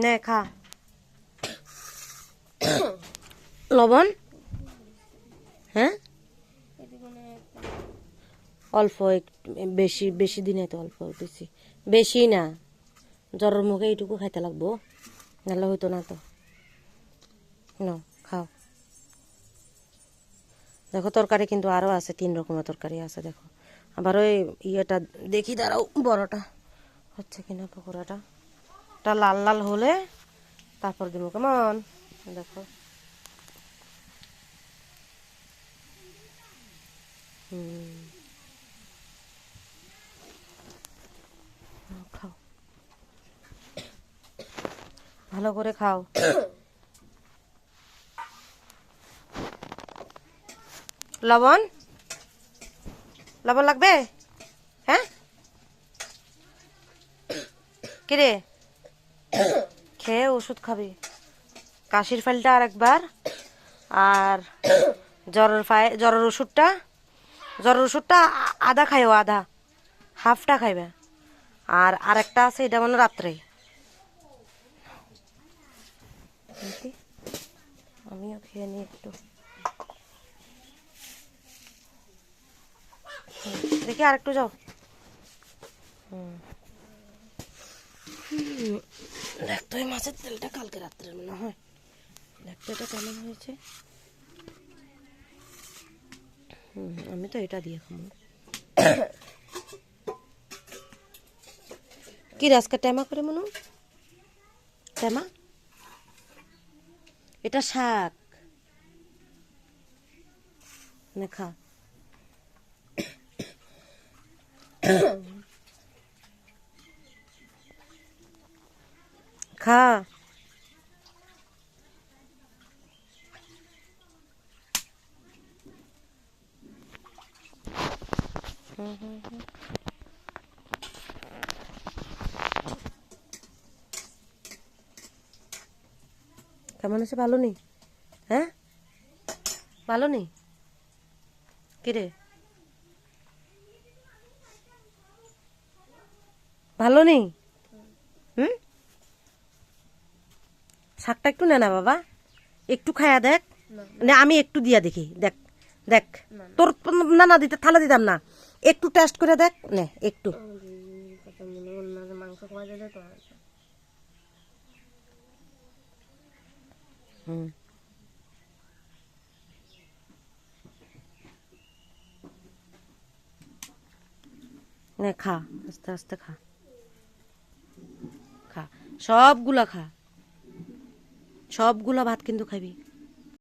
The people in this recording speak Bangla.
নে খা লবণ। হ্যাঁ অল্প বেশি বেশি দিনে তো অল্প বেশি বেশি না, জ্বরের মুখে এইটুকু খাইতে লাগবো, নাহলে হইতো না তো। নাও খাও। দেখো তরকারি কিন্তু আরও আছে, 3 রকমের তরকারি আছে দেখো। আবার ওই ইয়েটা দেখি দাঁড়াও, বড়টা হচ্ছে কিনা পকোড়াটা। এটা লাল লাল হলে তারপর দিব, কেমন দেখো। খাও, ভালো করে খাও। লবণ লবণ লাগবে? হ্যাঁ কিরে, খেয়ে ওষুধ খাবি। কাশির ফাইলটা আর একবার, আর জ্বরের ওষুধটা, আধা খাইও, আধা, হাফটা খাইবে। আর আরেকটা আছে, এটা মানে রাত্রে। আমিও খেয়ে নিই একটু, দেখি আর একটু যাও। দেখতো এই মাছের তেলটা কালকে রাত্রে মনে হয়, দেখতো এটা কেমন হয়েছে। আমি তো এটা দিয়ে খাবো। কি আজকে টেমা করে মনু, টেমা, এটা শাক না, খা। খা। কেমন আছে, ভালো নেই? হ্যাঁ ভালো নেই কিরে, ভালো নেই? শাকটা একটু নে না বাবা, একটু খায়া দেখ না, আমি একটু দিয়া দেখি, দেখ দেখ তোর, না না দিতে থালা দিতাম না, একটু টেস্ট করে দেখ নে একটু। হুম নে খা, আস্তে আস্তে খা, খা সবগুলা খা, সবগুলা ভাত কিন্তু খাবি।